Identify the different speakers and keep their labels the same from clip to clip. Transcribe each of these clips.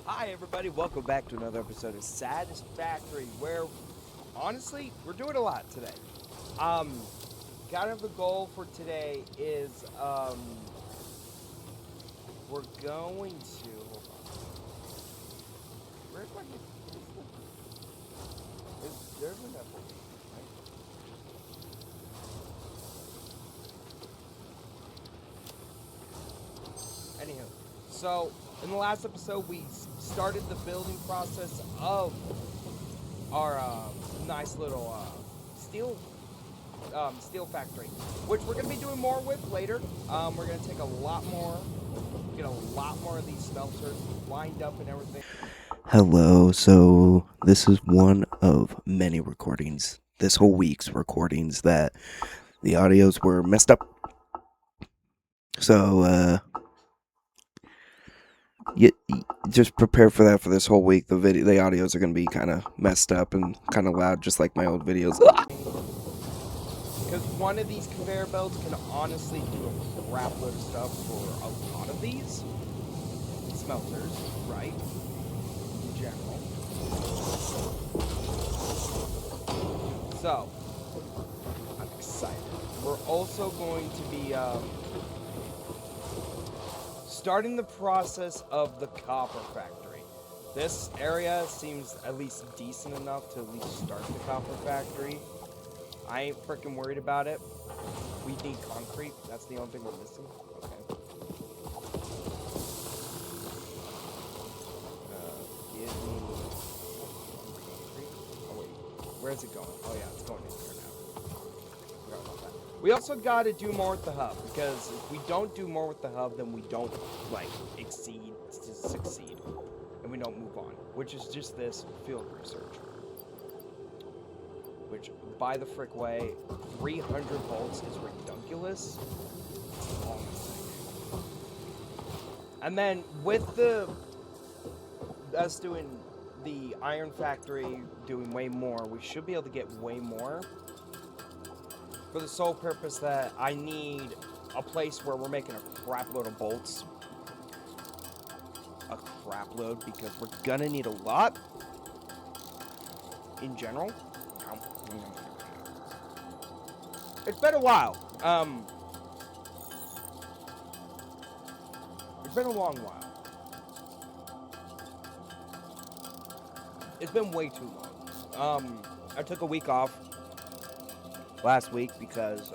Speaker 1: Hi everybody, welcome back to another episode of Satisfactory, where honestly, we're doing a lot today. Um, kind of the goal for today is we're going to hold on. Where's my there's an apple, right? Anywho, so in the last episode we started the building process of our nice little steel factory, which we're going to be doing more with later. We're going to take a lot more, get a lot more of these smelters lined up and everything.
Speaker 2: Hello, so this is one of many recordings, this whole week's recordings, that the audios were messed up. So, you just prepare for that for this whole week. The audios are going to be kind of messed up and kind of loud, just like my old videos.
Speaker 1: Because one of these conveyor belts can honestly do a crap load of stuff for a lot of these smelters, right? In general. So, I'm excited. We're also going to be starting the process of the copper factory. This area seems at least decent enough to at least start the copper factory. I ain't freaking worried about it. We need concrete. That's the only thing we're missing. Okay. Give me concrete. Oh wait, where's it going? Oh yeah, it's going in here now. Forgot about that. We also got to do more with the hub, because if we don't do more with the hub, then we don't like succeed, and we don't move on. Which is just this field research. Which, by the frick way, 300 volts is ridiculous. And then with us doing the iron factory, doing way more, we should be able to get way more. For the sole purpose that I need a place where we're making a crap load of bolts. A crap load, because we're gonna need a lot in general. It's been a while. It's been a long while. It's been way too long. I took a week off last week because,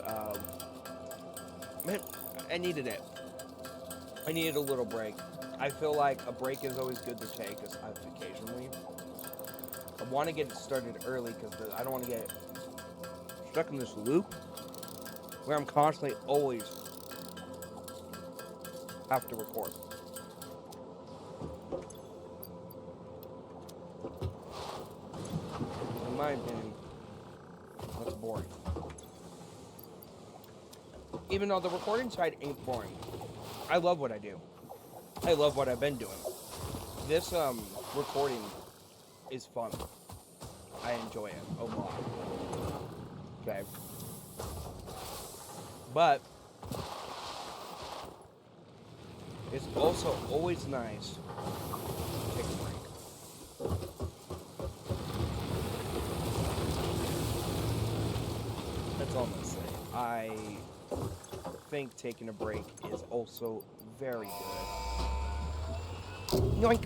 Speaker 1: man, I needed it. I needed a little break. I feel like a break is always good to take, occasionally. I want to get it started early because I don't want to get stuck in this loop where I'm constantly always have to record. In my opinion, that's boring. Even though the recording side ain't boring. I love what I do. I love what I've been doing. This recording is fun. I enjoy it a lot. Okay. But it's also always nice to take a break. That's all I'm gonna say. I think taking a break is also very good. Yoink!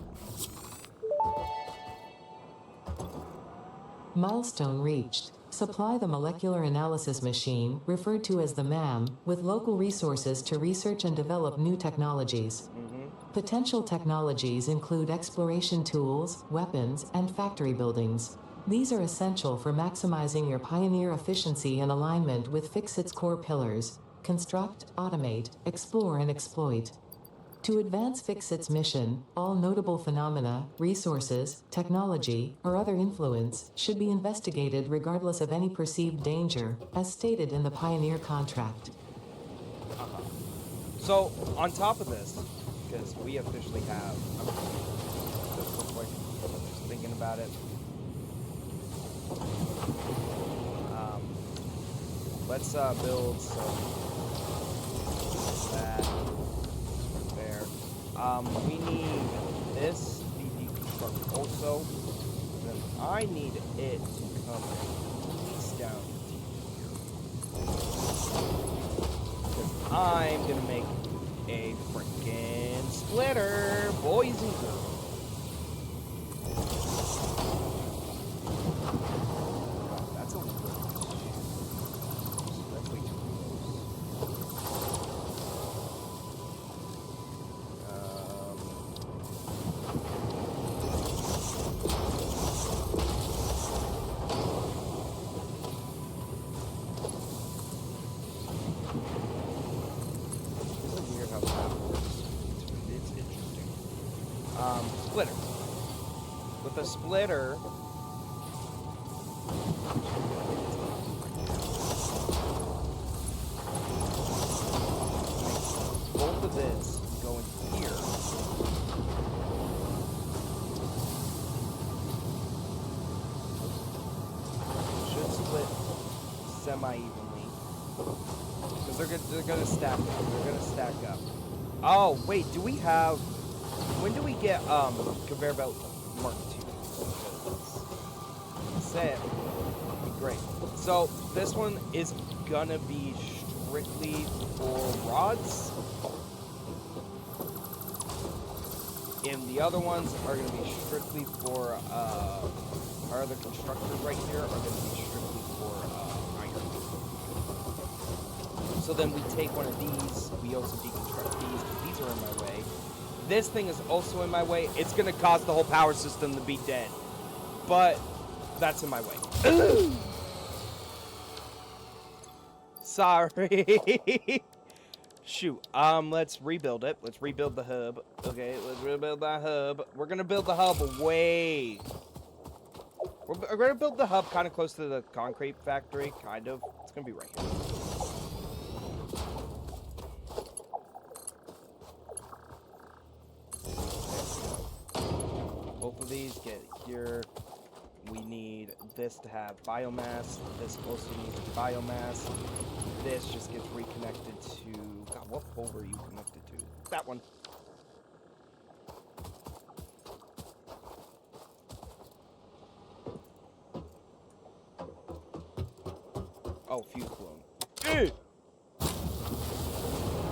Speaker 3: Milestone reached. Supply the molecular analysis machine, referred to as the MAM, with local resources to research and develop new technologies. Potential technologies include exploration tools, weapons, and factory buildings. These are essential for maximizing your Pioneer efficiency and alignment with Fixit's core pillars: construct, automate, explore, and exploit. To advance Fixit's mission, all notable phenomena, resources, technology, or other influence should be investigated regardless of any perceived danger, as stated in the Pioneer contract.
Speaker 1: So, on top of this, because we officially have, just real quick, just thinking about it. Let's build some that. We need this, also, then I need it to come at least down to here. Because I'm gonna make a frickin' splitter, boys and girls. Oh, that's a little that's way too splitter. With a splitter, both of this go in here. Should split semi-evenly. Because they're gonna stack up. They're gonna stack up. Oh, wait, do we have... When do we get conveyor belt Mark II? Say it. That'd be great. So this one is gonna be strictly for rods, and the other ones are gonna be strictly for our other constructors right here are gonna be strictly for iron. So then we take one of these. We also deconstruct these because these are in my way. This thing is also in my way. It's going to cause the whole power system to be dead. But that's in my way. Sorry. Shoot. Let's rebuild it. Let's rebuild the hub. Okay, let's rebuild that hub. We're going to build the hub way... We're going to build the hub kind of close to the concrete factory. Kind of. It's going to be right here. Both of these get here. We need this to have biomass. This also needs biomass. This just gets reconnected to... God, what pole were you connected to? That one. Oh, fuse blown.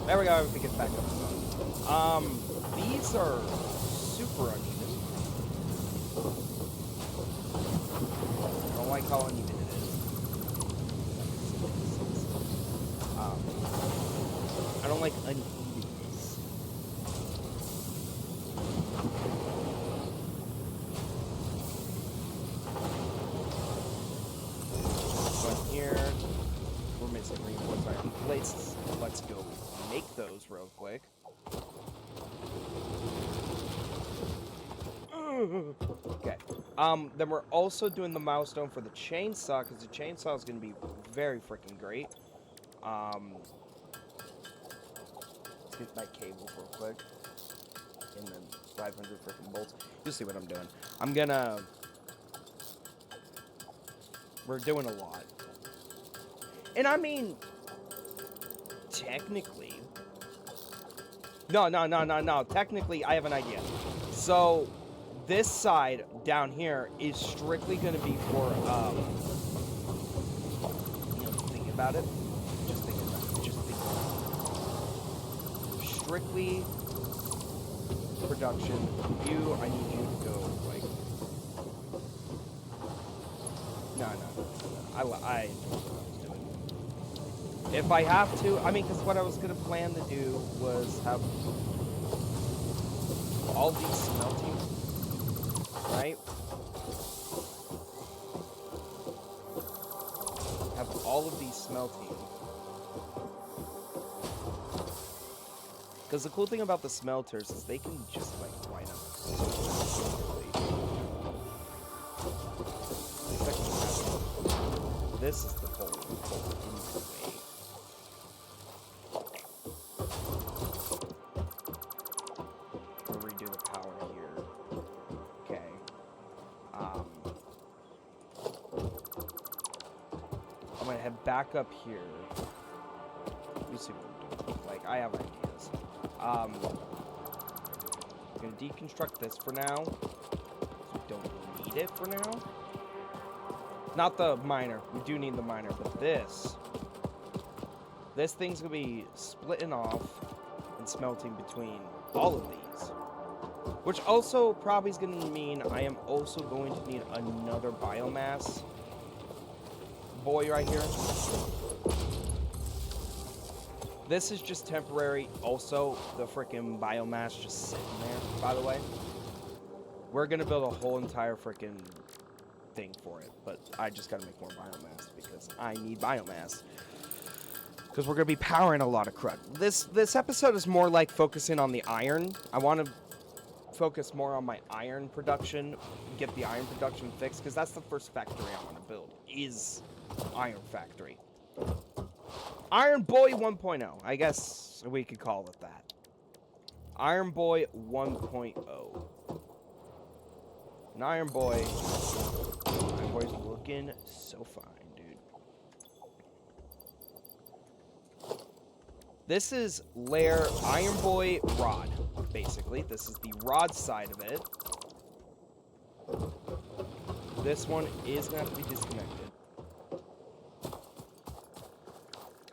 Speaker 1: There we go. Everything gets back up. These are super uneven. I don't like how uneven it is. I don't like unevenness. One here. We're missing reinforced iron plates. Let's go make those real quick. Okay. Then we're also doing the milestone for the chainsaw, because the chainsaw is going to be very freaking great. Let's get my cable real quick. And then 500 freaking bolts. You'll see what I'm doing. I'm gonna... We're doing a lot. And I mean... Technically... No. Technically, I have an idea. So... This side down here is strictly going to be for, think about it. Just think about it. Just think about it. Strictly production. You, I need you to go, like, no. I enjoy what I was doing. If I have to, I mean, because what I was going to plan to do was have all these smelting. Right? Have all of these smelting. Because the cool thing about the smelters is they can just like line up. This is the pole in the way. We'll redo the power here. Okay. I'm gonna head back up here. You see what I'm doing. Like, I have ideas. I'm gonna deconstruct this for now. So we don't need it for now. Not the miner. We do need the miner, but this thing's gonna be splitting off and smelting between all of these. Which also probably is gonna mean I am also going to need another biomass boy right here. This is just temporary. Also, the freaking biomass just sitting there, by the way. We're gonna build a whole entire freaking thing for it, but I just gotta make more biomass because I need biomass. Because we're gonna be powering a lot of crud. This episode is more like focusing on the iron. I want to focus more on my iron production, get the iron production fixed, because that's the first factory I want to build, is Iron Factory. Iron Boy 1.0, I guess we could call it that. Iron Boy 1.0. An Iron Boy's looking so fine, dude. This is layer Iron Boy rod, basically. This is the rod side of it. This one is going to have to be disconnected.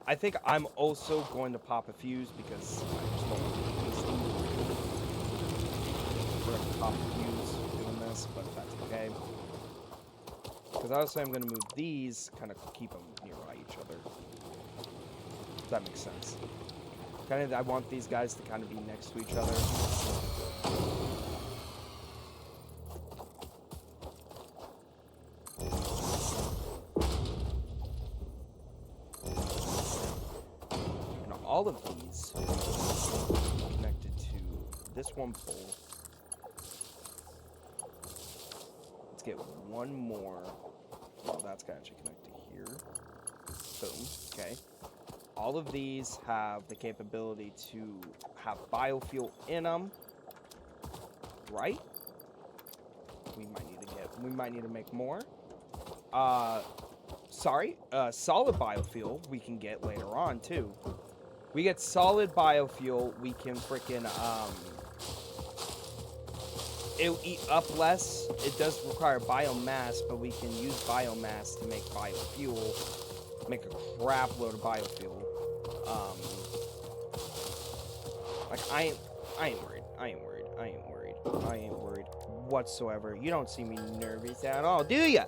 Speaker 1: I think I'm also going to pop a fuse because I just don't want to waste them. We're going to pop a fuse doing this, but that's okay. Because obviously I'm going to move these, kind of keep them nearby each other. If that makes sense. Kind of, I want these guys to kind of be next to each other. And all of these are connected to this one pole. Let's get one more. Well, that's got to connect to here. Boom. Okay. All of these have the capability to have biofuel in them, right? We might need to make more. Solid biofuel we can get later on too. We get solid biofuel, we can freaking it'll eat up less. It does require biomass, but we can use biomass to make biofuel. Make a crap load of biofuel. Like I ain't worried whatsoever. You don't see me nervous at all, do ya?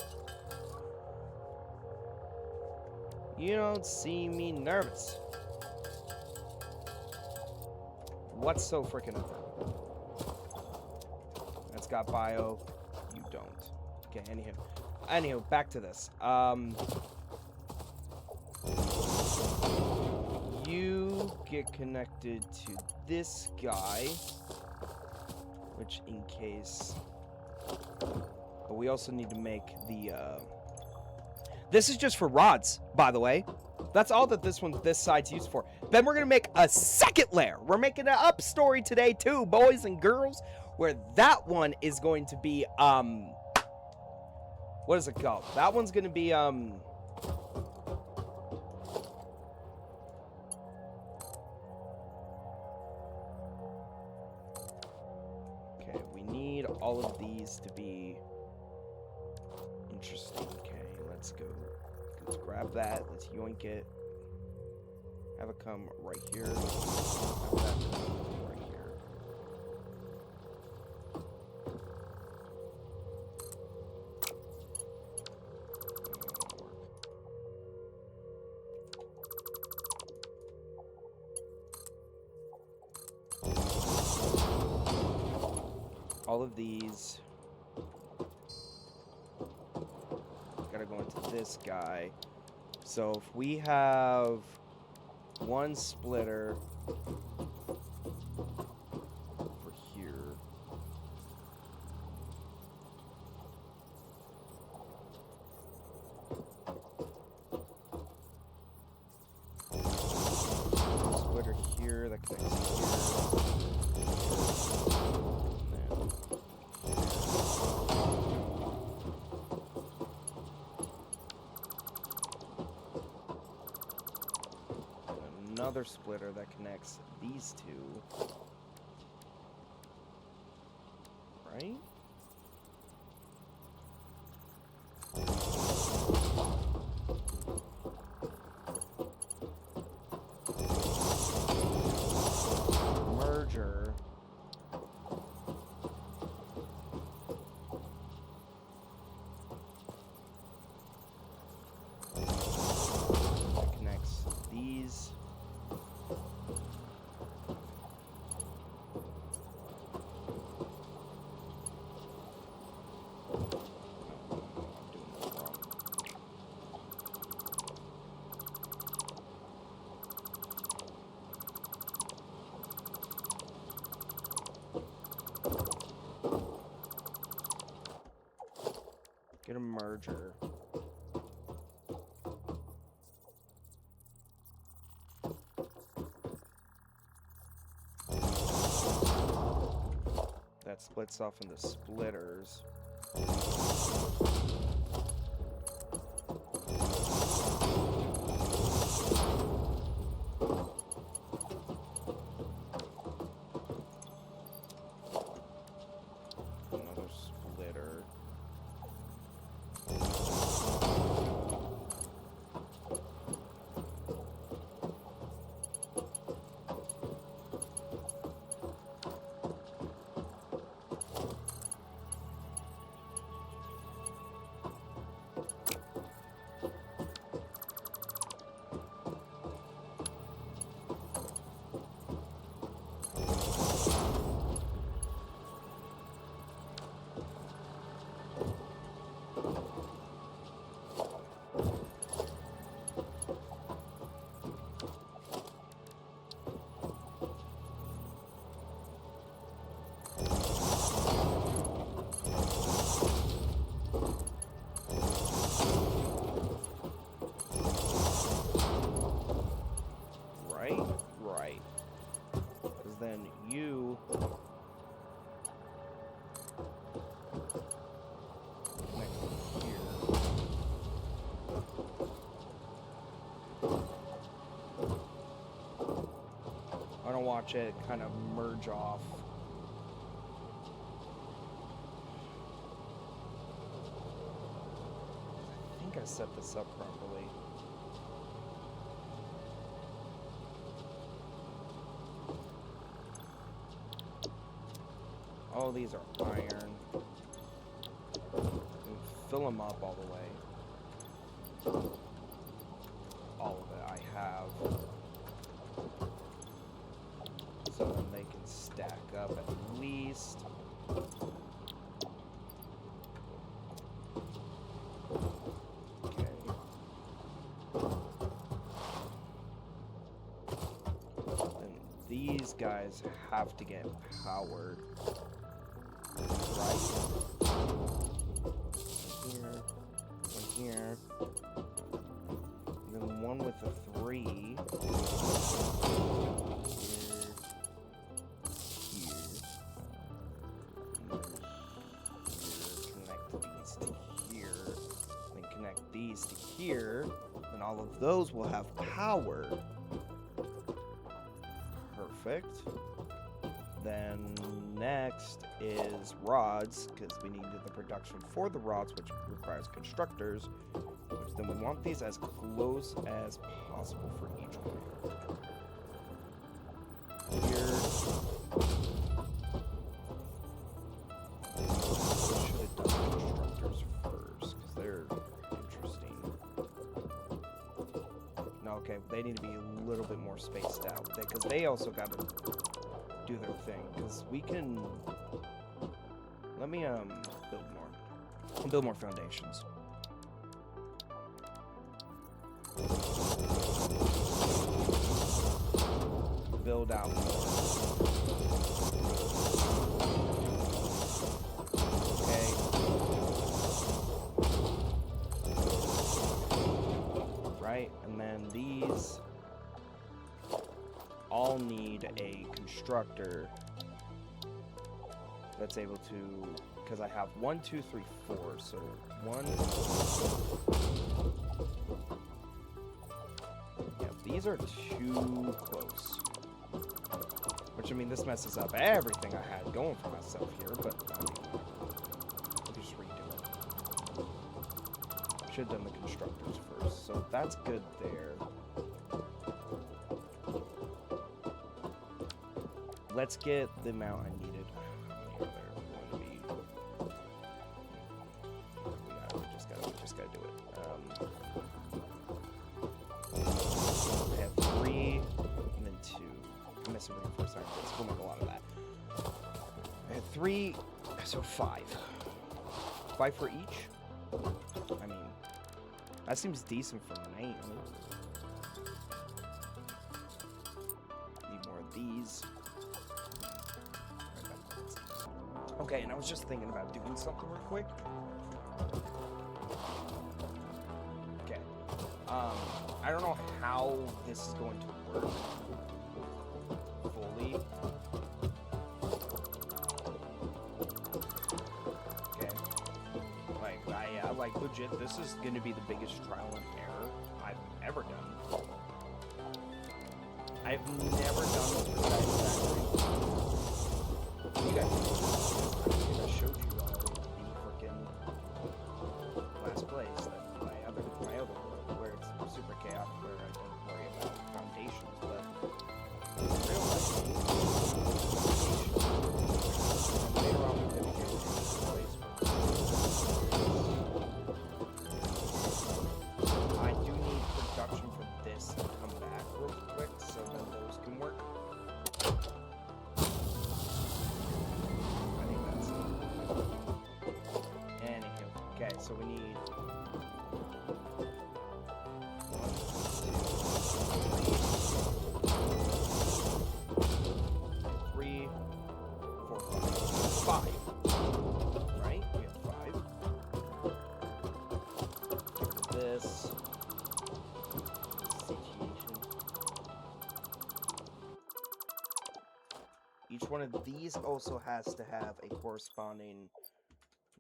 Speaker 1: You don't see me nervous. What's so freaking ever? That's got bio. You don't. Okay, anywho, back to this. You get connected to this guy, which in case, but we also need to make the, this is just for rods, by the way. That's all that this side's used for. Then we're going to make a second layer. We're making an up story today too, boys and girls, where that one is going to be, what is it called? That one's going to be, all of these to be interesting. Okay, let's go. Let's grab that. Let's yoink it. Have it come right here. Have that come right here. All of these gotta go into this guy. So if we have one splitter over here, splitter here that connects here. Another splitter that connects these two. Right? Get a merger. That splits off into splitters. Another splitter. Right. Because then you connect here. I don't watch it kind of merge off. I think I set this up properly. Oh, these are iron. Fill them up all the way. All of it I have. So then they can stack up at least. Okay. Then these guys have to get powered. Right. One here. And then one with a 3. Here. Connect these to here. Then connect these to here. And all of those will have power. Perfect. Then next is rods, because we need the production for the rods, which requires constructors, which then we want these as close as possible for each one. Here. Should have done constructors first, because they're interesting. No, okay, they need to be a little bit more spaced out, because they also got to do their thing, because we can. Let me build more foundations. Build out more. Okay. Right, and then these all need a constructor that's able to, because I have 1, 2, 3, 4, so 1. Yeah, these are too close. Which, I mean, this messes up everything I had going for myself here, but I mean, we can just redo it. Should have done the constructors first, so that's good there. Let's get the amount I needed. We just gotta do it. I have 3 and then 2. I'm missing reinforced iron plates. We'll make a lot of that. I had 3, so 5. 5 for each. I mean, that seems decent for an 8. Need more of these. Okay, and I was just thinking about doing something real quick. I don't know how this is going to work fully. Okay. Like legit, this is going to be the biggest trial and error I've ever done. I've never done this for Satisfactory. You guys, I think I showed you all the freaking last place that my other world where it's super chaotic, where I don't worry about foundations, but in real life, and later on we dedicate this place I do need production for this to come back real quick so that those can work. I think that's it. Anywho, okay, so we need 3, 4, 5. Right? We have 5. This situation. Each one of these also has to have a corresponding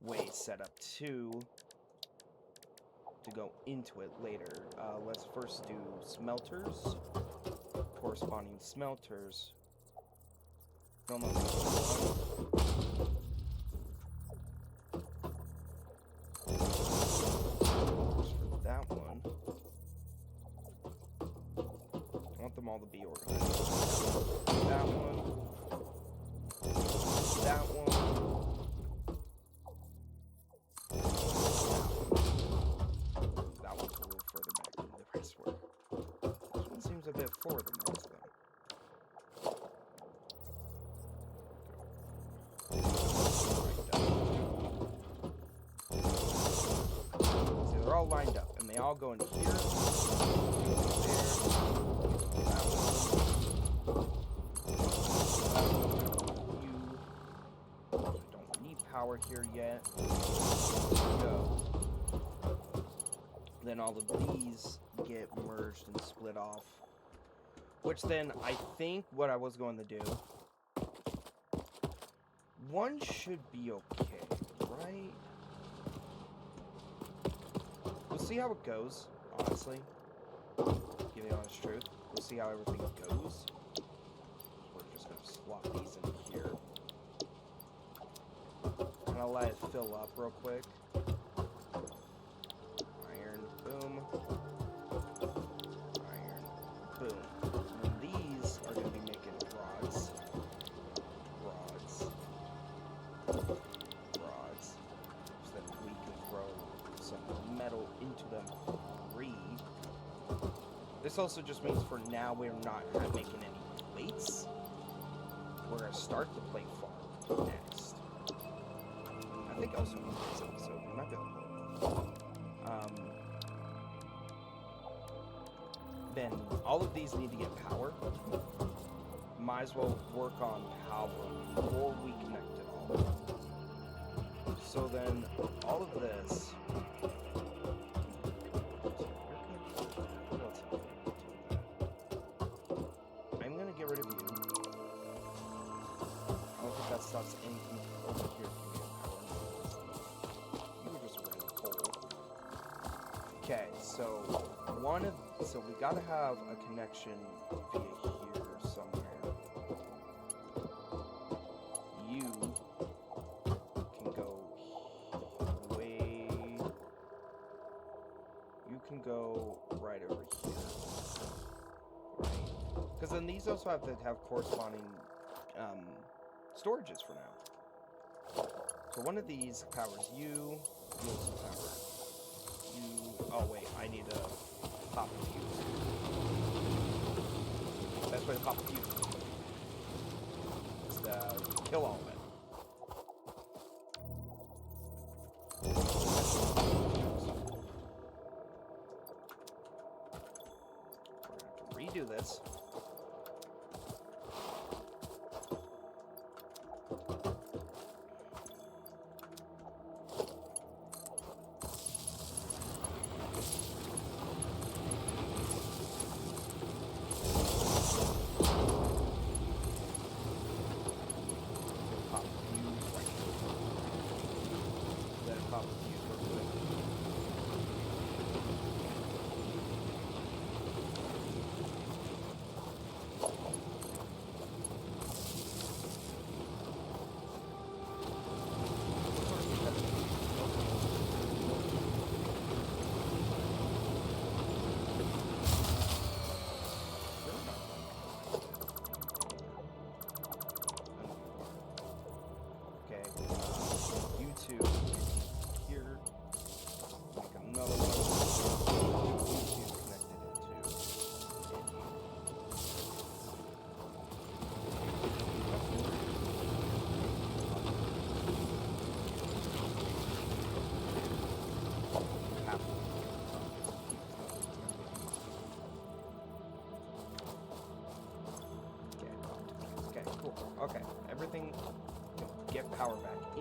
Speaker 1: way set up to go into it later. Let's first do smelters. Corresponding smelters. No, no, no. For that one. I want them all to be organized. That one. That one. That one's a little further back than the rest were. This one seems a bit forward than the rest of them. See, they're all lined up, and they all go into here. There. That one. You don't need power here yet. Go. Then all of these get merged and split off. Which then, I think what I was going to do... One should be okay, right? We'll see how it goes, honestly. Give the honest truth. We'll see how everything goes. We're just going to swap these in here. And I'll let it fill up real quick. Iron, boom. Iron, boom. And these are going to be making rods. Rods. So that we can throw some metal into them. This also just means for now we're not making any plates. We're going to start the plate farm next. I think also in this episode we might be able to. Then all of these need to get power. Might as well work on power before we connect it all. So then all of this. I'm gonna get rid of you. I don't think that stops anything over here from getting power. You were just a random hole. Okay, so we gotta have a connection via here somewhere. You can go you can go right over here. Right? Because then these also have to have corresponding storages for now. So one of these powers you also power you. Oh wait, I need a pop a fuse. Best way to pop a fuse is to kill all of it. We're gonna have to redo this.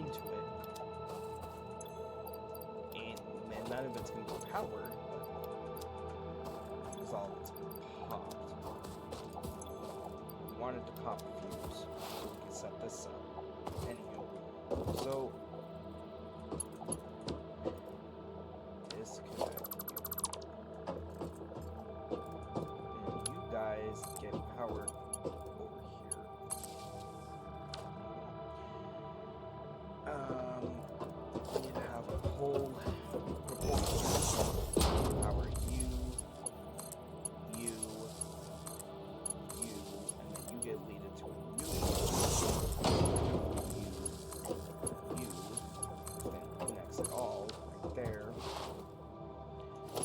Speaker 1: into it. And then none of it's going to be powered, but it's all that's popped. We wanted to pop a fuse, so we can set this up. Anywho, so disconnect you. And you guys get powered over here. We need to have a whole power you, and then you get leaded to a new you, then connects it all right there.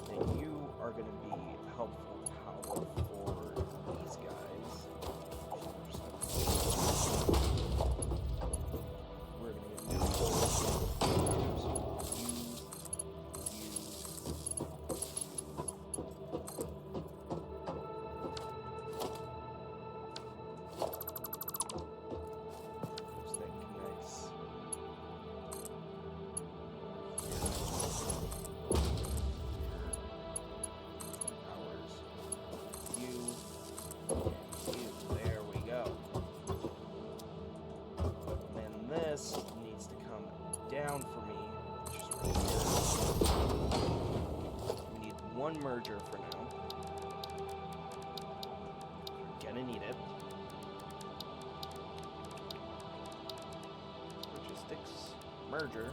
Speaker 1: Then you are going to be helpful power for these guys. We're going to get new poles. This needs to come down for me, which is right here. We need one merger for now. We're gonna need it. Logistics, merger.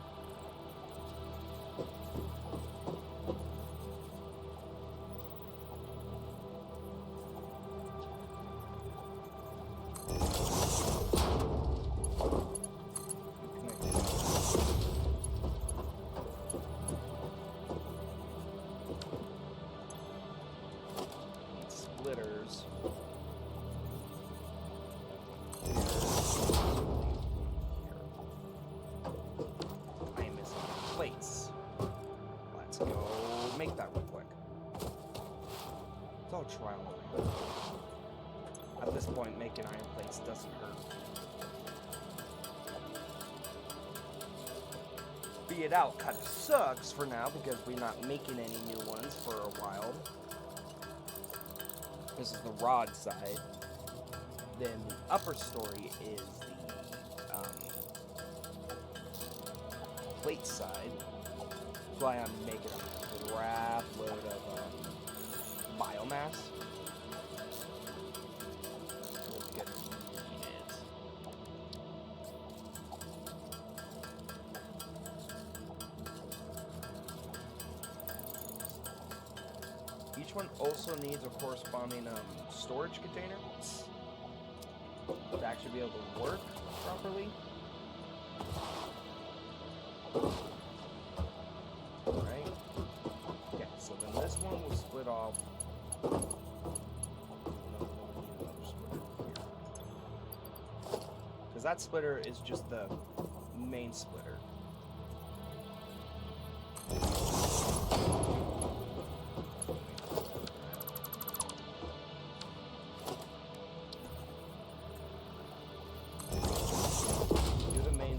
Speaker 1: Splitters. I am missing plates. Let's go make that real quick. It's all trial and error. At this point, making iron plates doesn't hurt. Be it out kind of sucks for now because we're not making any new ones for a while. This is the rod side. Then the upper story is the plate side. That's why I'm making a crap load of biomass. Let's get it. Each one also needs a corresponding storage container to actually be able to work properly. Right? Yeah, so then this one will split off. Because that splitter is just the main splitter.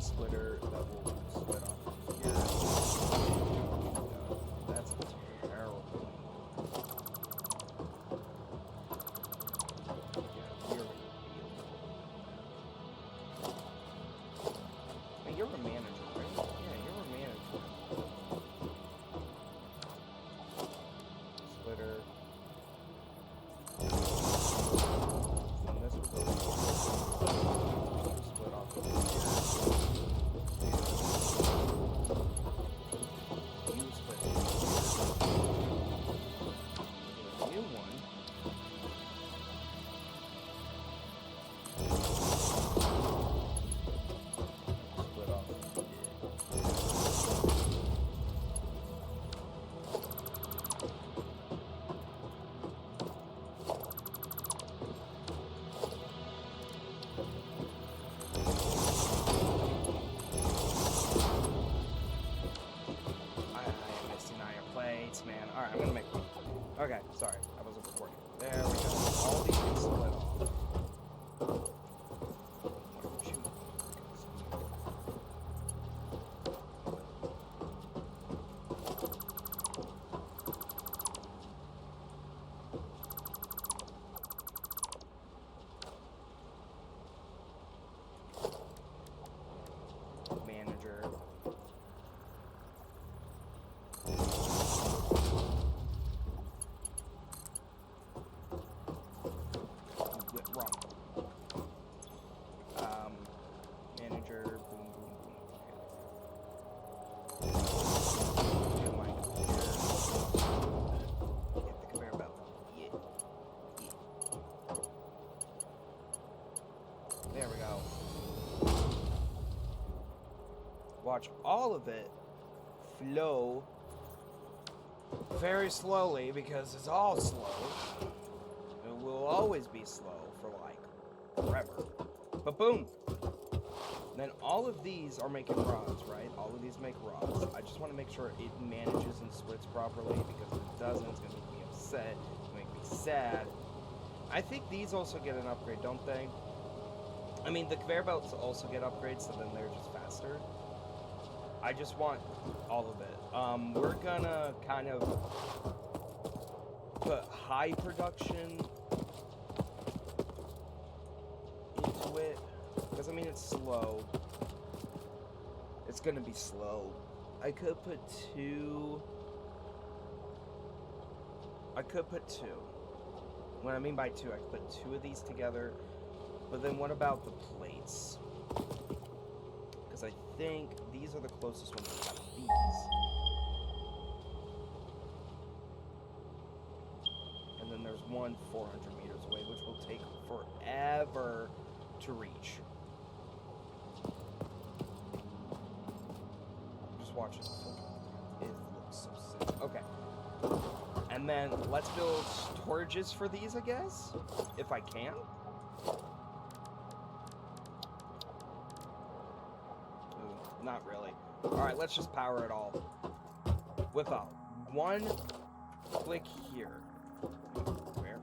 Speaker 1: Splitter that will split off here. That's terrible. Yeah, you're a manager, right? watch all of it flow very slowly because it's all slow. It will always be slow for like forever. But boom! Then all of these are making rods, right? All of these make rods. I just want to make sure it manages and splits properly because if it doesn't, it's going to make me upset. It's going to make me sad. I think these also get an upgrade, don't they? I mean, the conveyor belts also get upgrades, so then they're just faster. I just want all of it. We're gonna kind of put high production into it. Because, I mean, it's slow. It's gonna be slow. I could put two. What I mean by two, I could put two of these together. But then what about the plates? Because I think these are the closest ones to have these. And then there's one 400 meters away, which will take forever to reach. Just watch it. It looks so sick. Okay. And then let's build storages for these, I guess, if I can. Not really. Alright, let's just power it all. With a one click here. Where?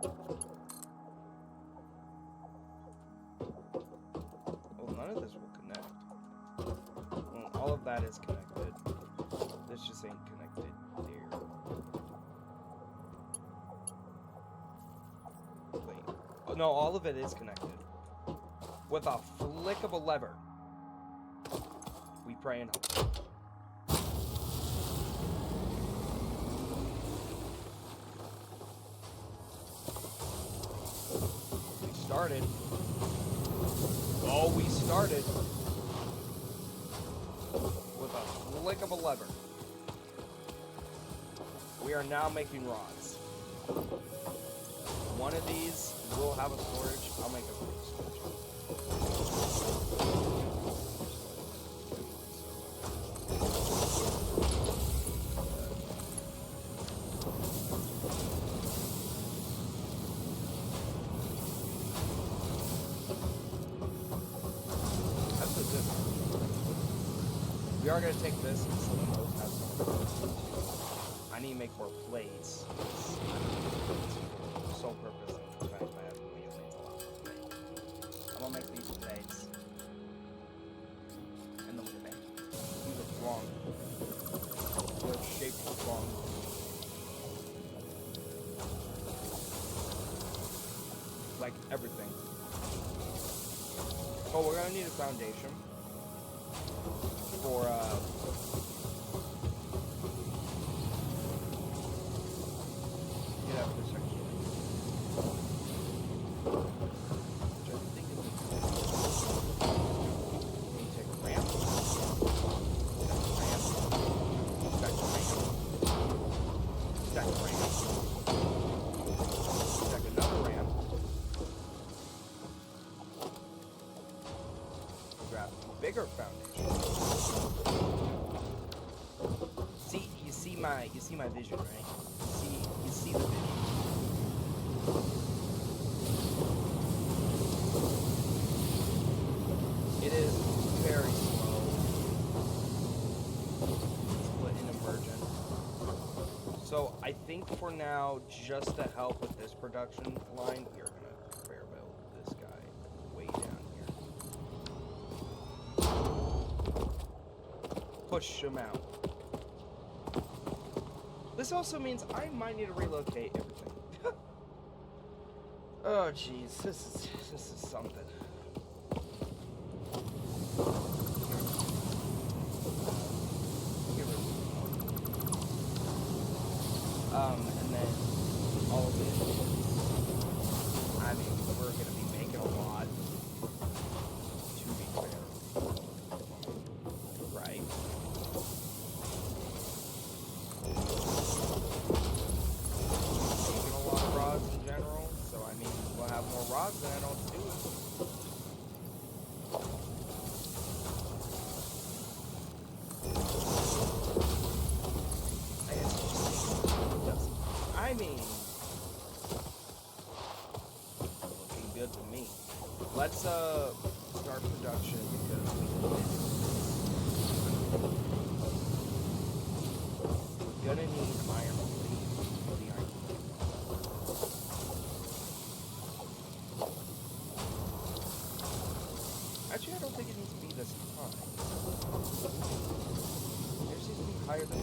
Speaker 1: Oh, none of this will connect. Well, all of that is connected. This just ain't connected there. Wait. Oh, no, all of it is connected. With a flick of a lever. We pray and hope. We started. Oh, we started. With a flick of a lever. We are now making rods. One of these will have a storage. I'll make a storage. We are going to take this and some of those have some. I need to make more plates. For sole purpose of the fact that I have to make plates a lot. I'm going to make these plates. And then we're going to make these are long. They're shaped long. Like everything. Oh, we're going to need a foundation. For, get out of this section. Which I think is the you take a ramp. Stack a ramp. Stack a ramp. Stack another ramp. Grab a bigger foundation. You see my vision, right? You see the vision. It is very slow. Split and emergent. So I think for now, just to help with this production line, we are gonna conveyor belt this guy way down here. Push him out. This also means I might need to relocate everything. Oh jeez, this is something. And then all of it. I mean, we're gonna be making a lot. To be fair, right? In general, so I mean, we'll have more rods than I know what to do with. gonna need iron plate for the iron plate. Actually, I don't think it needs to be this high. It seems to be higher than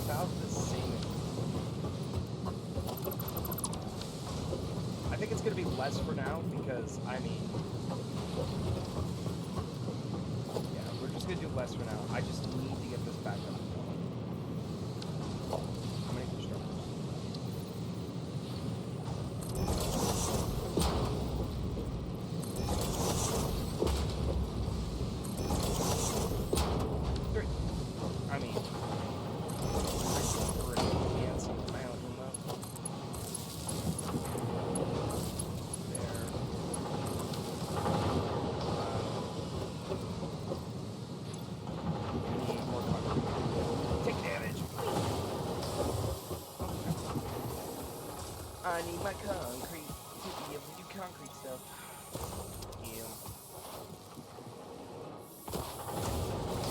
Speaker 1: about the same. I think it's gonna be less for now because I mean, yeah, we're just gonna do less for now. I just need to get this back up and going. How many constructors? Three. I mean, three handsome mountain though. There. Need more concrete. Take damage. I need my concrete to be able to do concrete stuff. Yeah.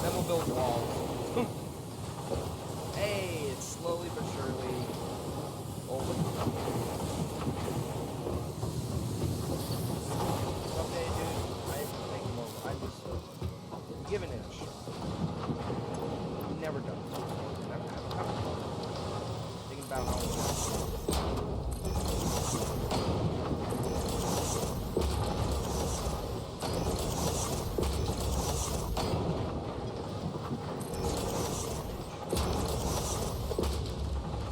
Speaker 1: Then we'll build walls. Hey, it's slowly but surely over. Someday, dude, I'm making more. I'm just giving it a shot. Never done it. Never have time. Thinking about how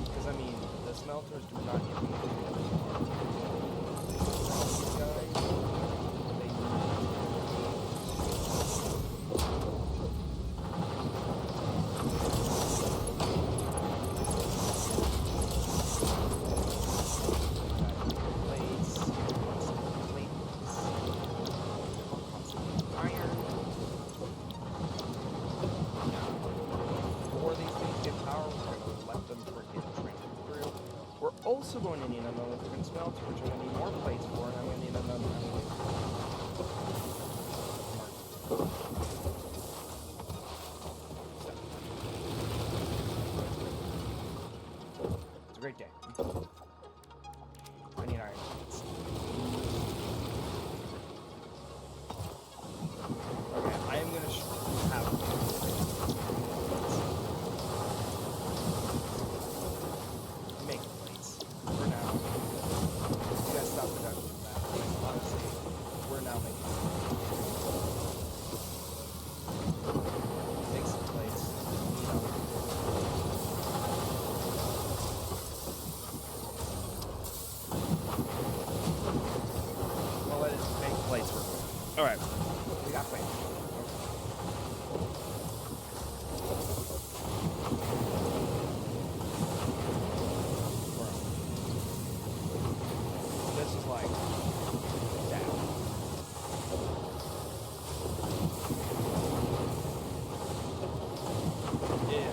Speaker 1: because I mean, the smelters do not get me. These guys, they plates, iron. Before these things get power, we're going to let them freaking transfer through. We're also going to need another freaking smelter, which I'm going to need more plates for, and I'm going to need another. It's a great day. I need iron plates. Okay, I am going to have make plates for now. You guys stop production of that. Honestly, we're now making make some plates. You know. Well, let it make plates for me. Alright. We got plates. This is like that. Yeah.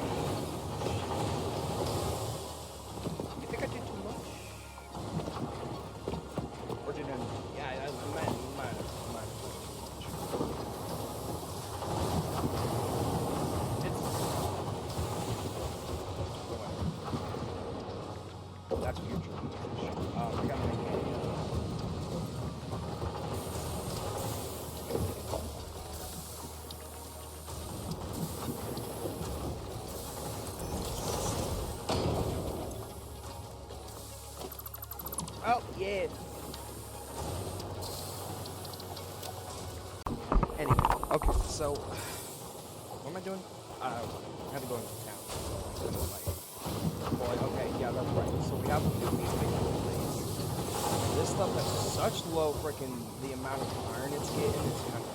Speaker 1: You think I did too much? Or did I? Yeah, I might. That's future. We gotta make oh, yeah. Anyway, okay, so what am I doing? I had to go into town. Boy, okay, yeah, that's right. So we have to do these big things. This stuff has such low freaking the amount of iron it's getting. It's kind of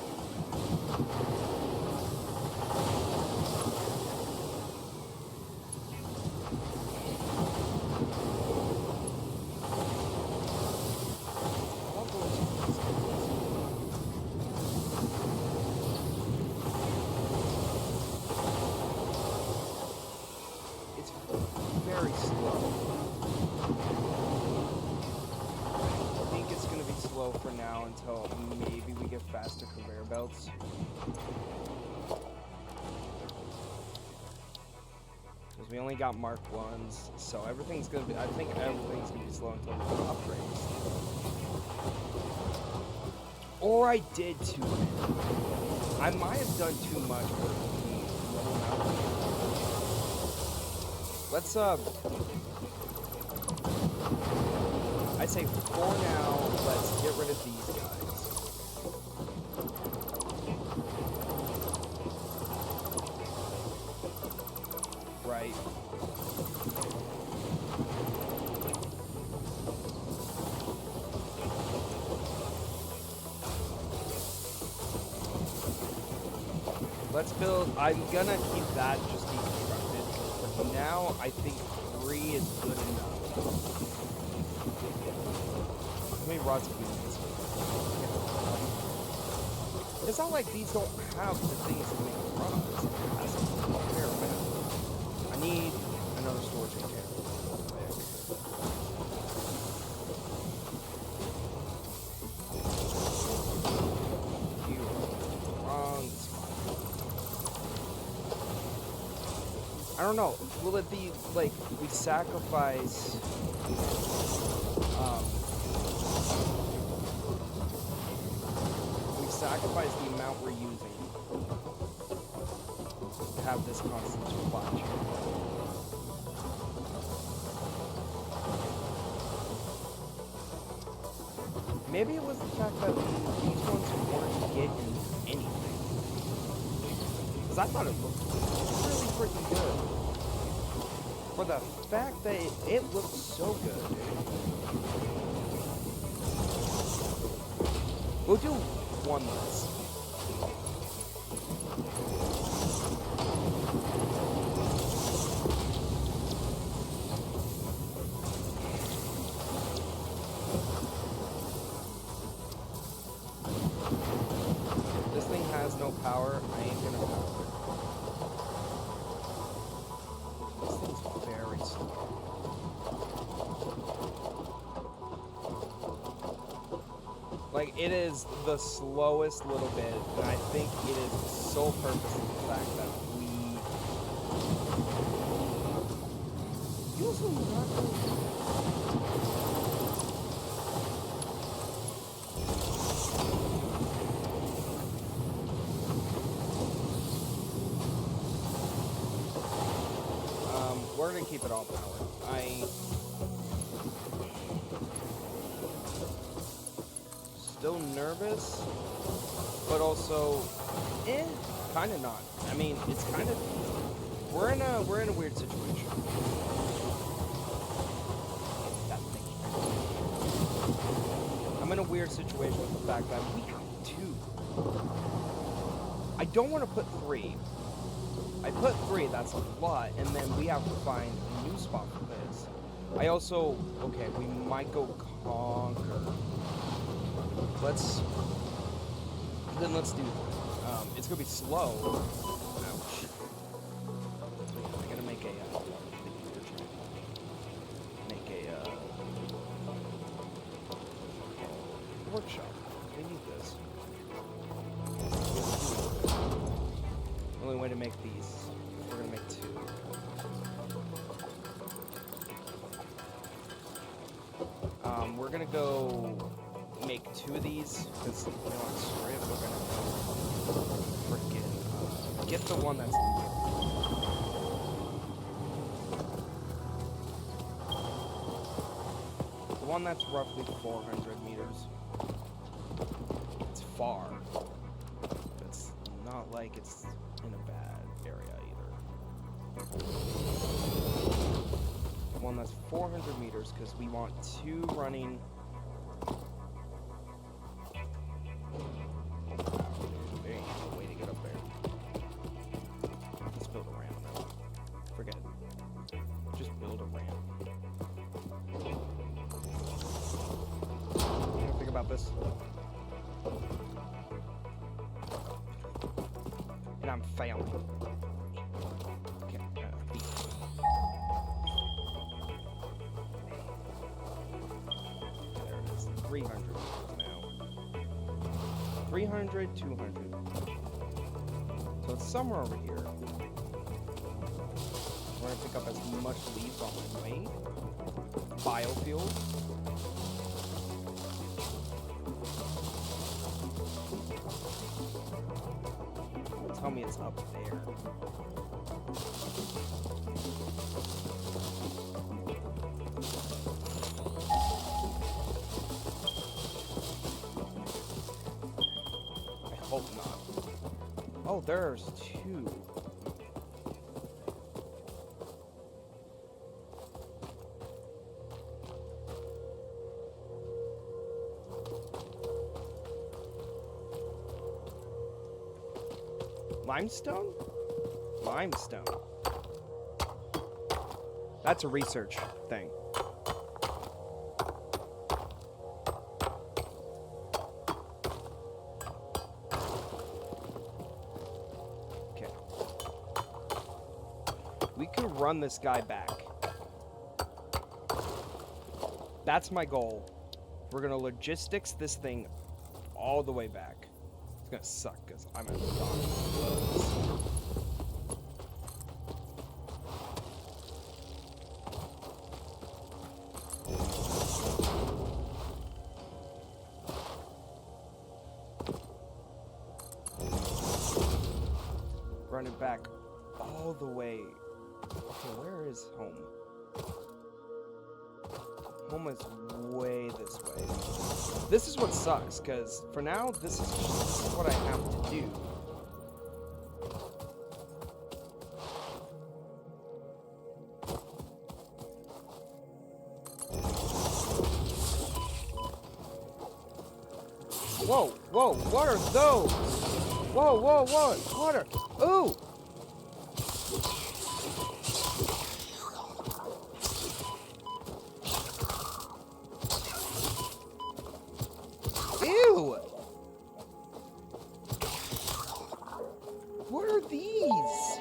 Speaker 1: slow. I think it's gonna be slow for now until maybe we get faster conveyor belts. Because we only got Mark 1s, so everything's gonna be, I think everything's gonna be slow until we get upgrades. Or I did too many. I might have done too much for the little amount. Let's, I say for now, let's get rid of these guys. Right. Let's build, I'm gonna keep that just deconstructed. For now, I think 3 is good enough. How many rods have we missed? It's not like these don't have the things that make rods. It has a fair amount. I need another storage container. You are wrong spot. I don't know. Will it be like we sacrifice? Sacrifice the amount we're using to have this constant supply chain. Maybe it was the fact that these ones weren't getting anything. Because I thought it looked really freaking good. For the fact that it looked so good, dude. We'll do one less. This thing has no power. I ain't gonna power it. This thing's very slow. Like, it is the slowest little bit, and I think it is the sole purpose of the fact that we... Usually not we're gonna keep it all powered. Still nervous, but also, kind of not. I mean, it's kind of, we're in a weird situation. That thing. I'm in a weird situation with the fact that we have 2. I don't want to put 3. I put 3, that's a lot, and then we have to find a new spot for this. I also, okay, we might go conquer. Let's do it. It's gonna be slow. Ouch. I gotta make a workshop. We need this. Only way to make these. We're gonna make 2. We're gonna go make 2 of these because you know what, screw it, we're gonna freaking get the one that's the one that's roughly 400 meters. It's far. It's not like it's in a bad area either. The one that's 400 meters because we want 2 running. There ain't no way to get up there. Let's build a ramp. Forget it. Just build a ramp. You think about this? And I'm failing. Okay, 300 now. 300, 200. So it's somewhere over here. We're gonna pick up as much leaves on my way. Biofuel. Tell me it's up there. I hope not. Oh, there's two. Limestone? Limestone. That's a research thing. Okay. We can run this guy back. That's my goal. We're gonna logistics this thing all the way back. It's gonna suck because I'm at the dock. Run it back all the way. Okay, where is home? Home is way this way. This is what sucks, because for now, this is what I have to do. Whoa, whoa, what are those? Whoa, whoa, whoa, what are... Ooh! Ew! What are these?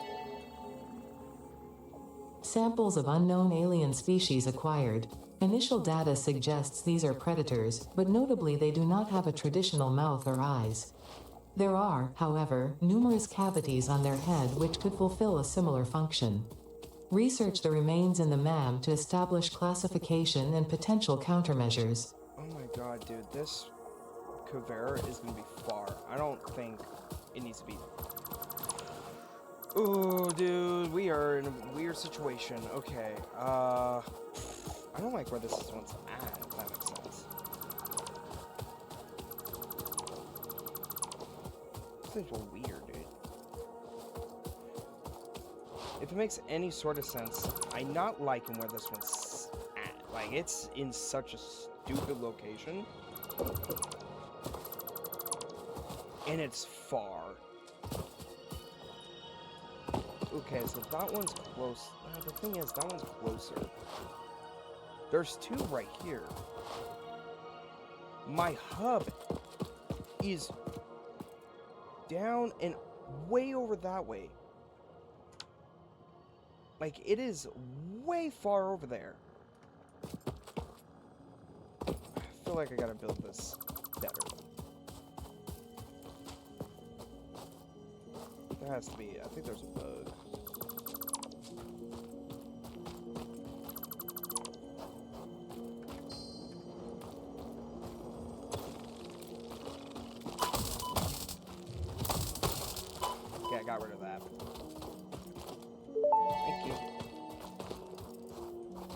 Speaker 3: Samples of unknown alien species acquired. Initial data suggests these are predators, but notably they do not have a traditional mouth or eyes. There are, however, numerous cavities on their head which could fulfill a similar function. Research the remains in the MAM to establish classification and potential countermeasures.
Speaker 1: Oh my god, dude, this Cavera is gonna be far. I don't think it needs to be... Ooh, dude, we are in a weird situation. Okay, I don't like where this one's at, if that makes sense. This thing's weird, dude. If it makes any sort of sense, I'm not liking where this one's at. Like, it's in such a stupid location. And it's far. Okay, so that one's close. The thing is, that one's closer. There's two right here. My hub is down and way over that way. Like, it is way far over there. I feel like I gotta build this better. There has to be, I think there's a bug. Okay, I got rid of that. Thank you.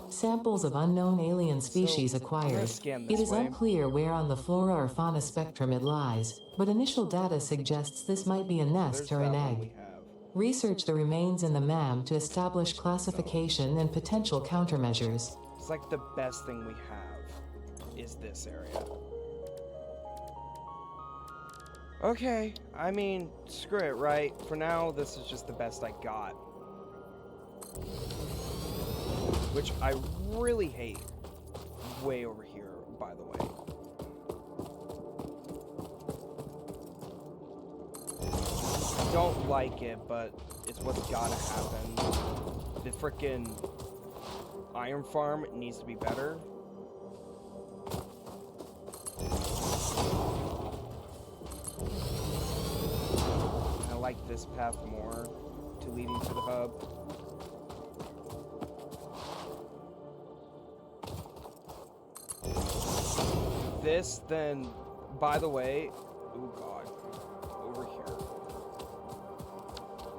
Speaker 3: Samples of unknown alien species
Speaker 1: So, I'm
Speaker 3: acquired.
Speaker 1: gonna scan
Speaker 3: It
Speaker 1: this
Speaker 3: is
Speaker 1: way.
Speaker 3: unclear where on the flora or fauna spectrum it lies, but initial data suggests this might be a nest
Speaker 1: There's
Speaker 3: or an
Speaker 1: that one
Speaker 3: egg.
Speaker 1: we have.
Speaker 3: Research the remains in the MAM to establish classification and potential countermeasures.
Speaker 1: It's like the best thing we have is this area. Okay, I mean, screw it, right? For now, this is just the best I got. Which I really hate. Way over here, by the way. I don't like it, but it's what's gotta happen. The frickin' iron farm needs to be better. I like this path more to leading to the hub. This, then, by the way, oh god, over here.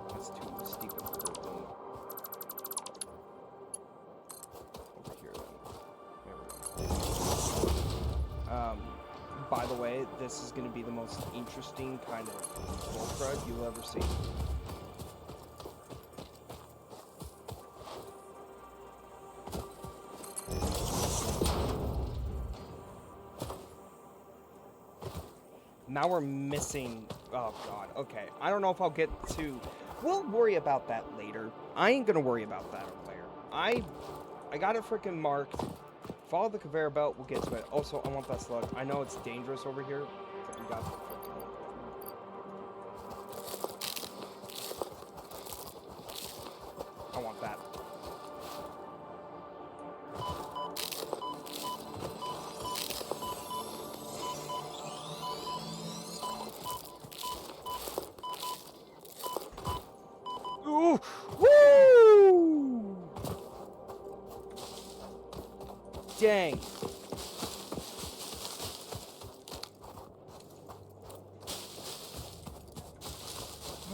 Speaker 1: That's too steep of a curve then. Over here then. There we go. By the way, this is going to be the most interesting kind of bull crud you'll ever see. Now we're missing... Oh, God. Okay. I don't know if I'll get to... We'll worry about that later. I ain't gonna worry about that later. I got it freaking marked. Follow the conveyor belt. We'll get to it. Also, I want that slug. I know it's dangerous over here, but we got the freaking... I want that. Ooh! Woo! Dang.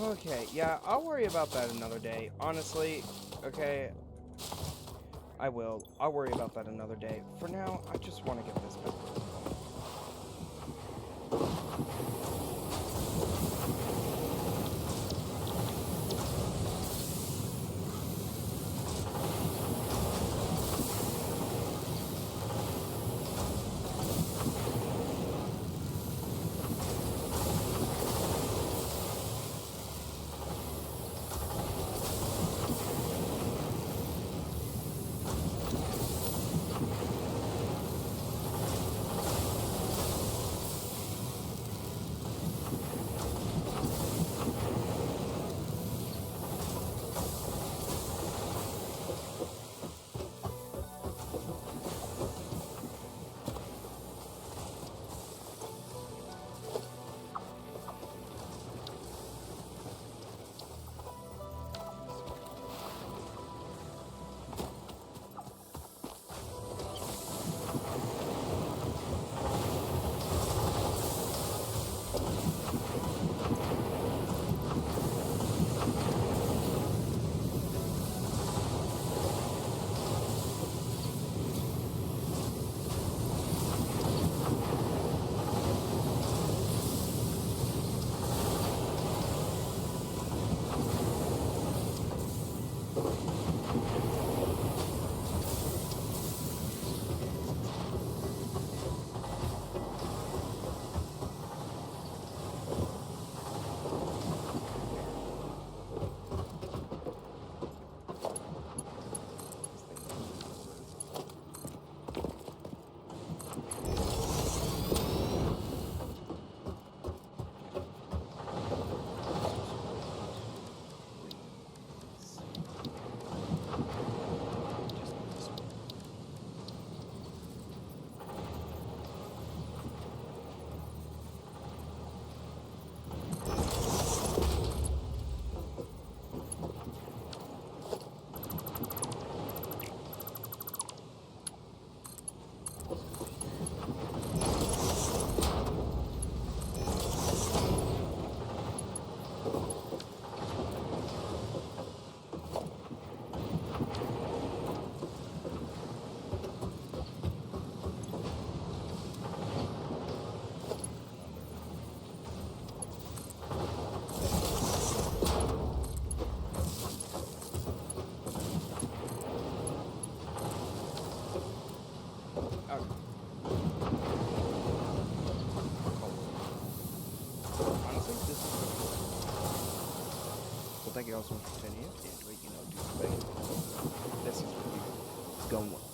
Speaker 1: Okay, yeah, I'll worry about that another day. Honestly, okay, I will. I'll worry about that another day. For now, I just want to get this back.
Speaker 2: Thank you all so much for tuning in. If you enjoyed, do the thing. This is going well.